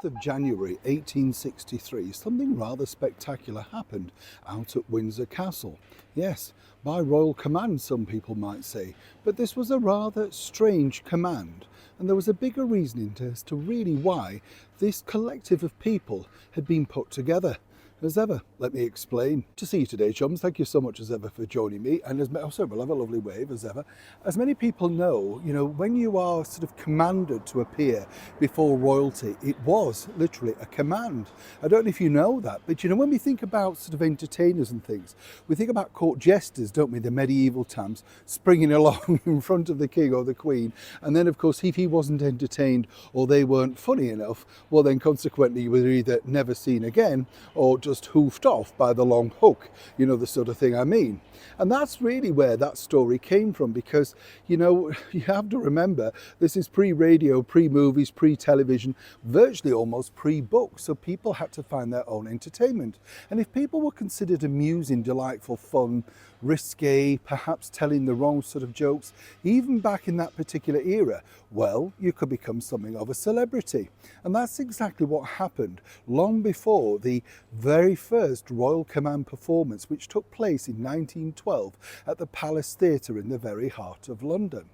11th of January 1863, something rather spectacular happened out at Windsor Castle. Yes, by royal command, some people might say, but this was a rather strange command, and there was a bigger reasoning as to really why this collective of people had been put together. As ever, let me explain. To see you today, chums. Thank you so much as ever for joining me. And we'll have a lovely wave as ever. As many people know, when you are sort of commanded to appear before royalty, it was literally a command. I don't know if you know that, but when we think about sort of entertainers and things, we think about court jesters, don't we? The medieval times, springing along in front of the king or the queen. And then, of course, if he wasn't entertained or they weren't funny enough, well, then consequently you were either never seen again or just hoofed off by the long hook, the sort of thing I mean. And that's really where that story came from, because, you have to remember, this is pre-radio, pre-movies, pre-television, virtually almost pre-books. So people had to find their own entertainment. And if people were considered amusing, delightful, fun, risque, perhaps telling the wrong sort of jokes, even back in that particular era, well, you could become something of a celebrity. And that's exactly what happened long before the very first Royal Command performance, which took place in 1912 at the Palace Theatre in the very heart of London.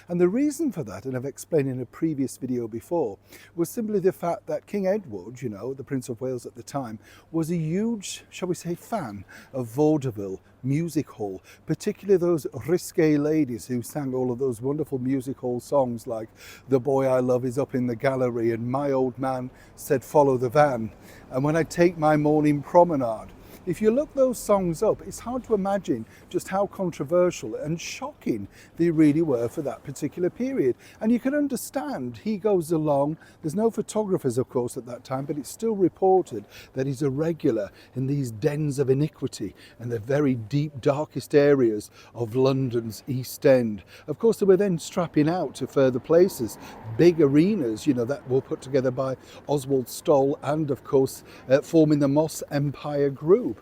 And the reason for that, and I've explained in a previous video before, was simply the fact that King Edward, the Prince of Wales at the time, was a huge, shall we say, fan of vaudeville music hall, particularly those risque ladies who sang all of those wonderful music hall songs like "The Boy I Love Is Up in the Gallery" and "My Old Man Said Follow the Van," and "When I Take My Morning Promenade." If you look those songs up, it's hard to imagine just how controversial and shocking they really were for that particular period. And you can understand, he goes along, there's no photographers of course at that time, but it's still reported that he's a regular in these dens of iniquity and the very deep, darkest areas of London's East End. Of course, they were then strapping out to further places, big arenas, that were put together by Oswald Stoll and of course forming the Moss Empire Group.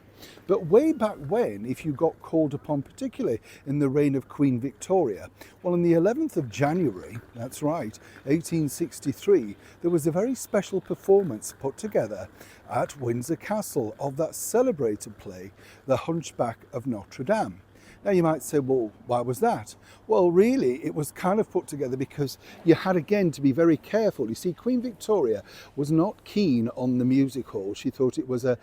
But way back when, if you got called upon, particularly in the reign of Queen Victoria, well, on the 11th of January, that's right, 1863, there was a very special performance put together at Windsor Castle of that celebrated play, The Hunchback of Notre Dame. Now you might say, well, why was that? Well, really, it was kind of put together because you had, again, to be very careful. You see, Queen Victoria was not keen on the music hall. She thought it was how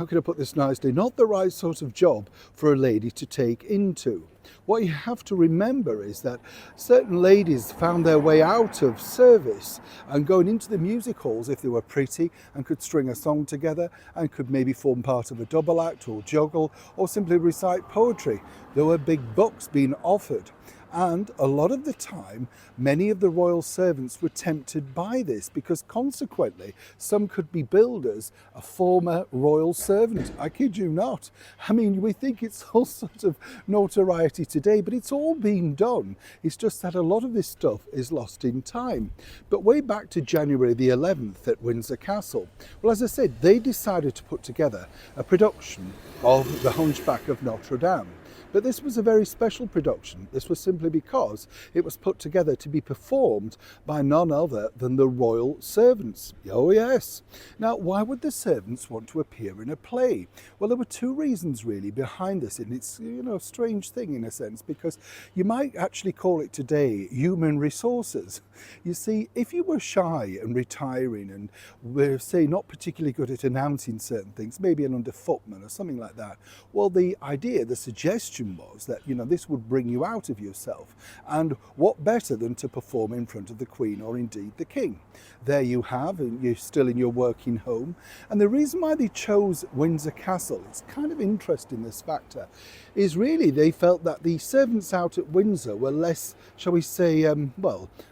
can I put this nicely, not the right sort of job for a lady to take into. What you have to remember is that certain ladies found their way out of service and going into the music halls if they were pretty and could string a song together and could maybe form part of a double act or juggle or simply recite poetry. There were big bucks being offered. And a lot of the time, many of the royal servants were tempted by this because consequently, some could be billed as a former royal servant. I kid you not. I mean, we think it's all sort of notoriety today, but it's all been done. It's just that a lot of this stuff is lost in time. But way back to January the 11th at Windsor Castle, well, as I said, they decided to put together a production of The Hunchback of Notre Dame. But this was a very special production. This was simply because it was put together to be performed by none other than the royal servants. Oh yes. Now, why would the servants want to appear in a play? Well, there were two reasons really behind this, and it's a strange thing in a sense, because you might actually call it today human resources. You see, if you were shy and retiring and were, say, not particularly good at announcing certain things, maybe an underfootman or something like that, well, the idea, the suggestion was that this would bring you out of yourself, and what better than to perform in front of the Queen or indeed the King. There you have, and you're still in your working home. And the reason why they chose Windsor Castle, it's kind of interesting, this factor, is really they felt that the servants out at Windsor were less, shall we say,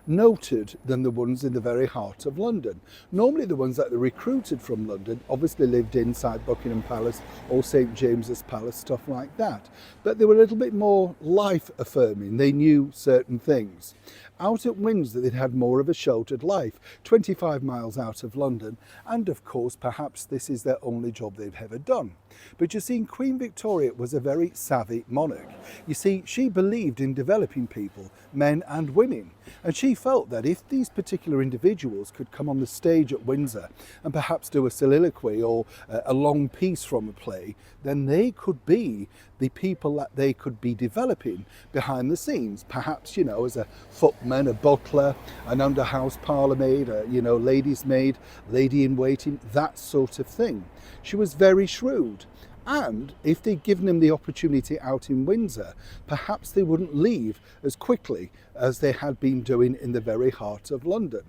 noted than the ones in the very heart of London. Normally the ones that they recruited from London obviously lived inside Buckingham Palace or St James's Palace, stuff like that. But they were a little bit more life affirming. They knew certain things. Out at Windsor, they'd had more of a sheltered life, 25 miles out of London, and of course, perhaps this is their only job they've ever done. But you see, Queen Victoria was a very savvy monarch. You see, she believed in developing people, men and women. And she felt that if these particular individuals could come on the stage at Windsor and perhaps do a soliloquy or a long piece from a play, then they could be the people that they could be developing behind the scenes. Perhaps, as a footman, a butler, an under-house parlourmaid, lady's maid, lady in waiting, that sort of thing. She was very shrewd. And if they'd given him the opportunity out in Windsor, perhaps they wouldn't leave as quickly as they had been doing in the very heart of London.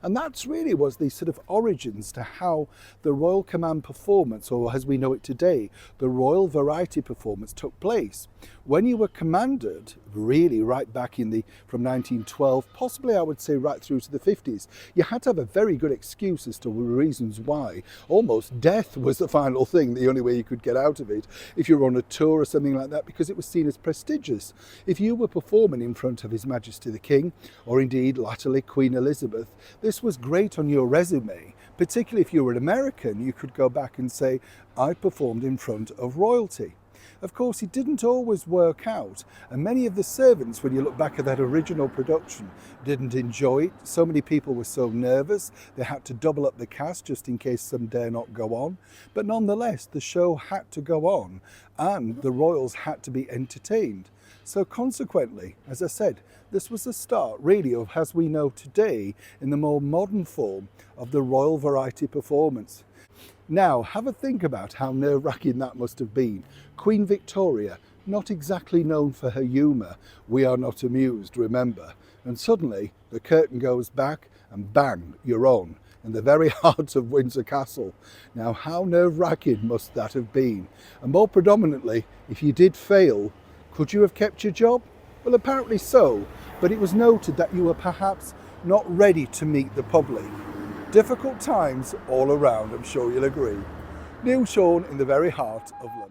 And that's really was the sort of origins to how the Royal Command performance, or as we know it today, the Royal Variety performance took place. When you were commanded, really right back from 1912, possibly I would say right through to the 50s, you had to have a very good excuse as to the reasons why. Almost death was the final thing, the only way you could get out of it, if you were on a tour or something like that, because it was seen as prestigious. If you were performing in front of His Majesty the King, or indeed latterly Queen Elizabeth, this was great on your resume. Particularly if you were an American, you could go back and say, I performed in front of royalty. Of course, it didn't always work out, and many of the servants, when you look back at that original production, didn't enjoy it. So many people were so nervous, they had to double up the cast just in case some dare not go on. But nonetheless, the show had to go on, and the royals had to be entertained. So consequently, as I said, this was the start really of, as we know today, in the more modern form of the Royal Variety performance. Now, have a think about how nerve-wracking that must have been. Queen Victoria, not exactly known for her humour, we are not amused, remember. And suddenly, the curtain goes back and bang, you're on, in the very heart of Windsor Castle. Now, how nerve-wracking must that have been? And more predominantly, if you did fail, could you have kept your job? Well, apparently so, but it was noted that you were perhaps not ready to meet the public. Difficult times all around, I'm sure you'll agree. Neil Sean in the very heart of London.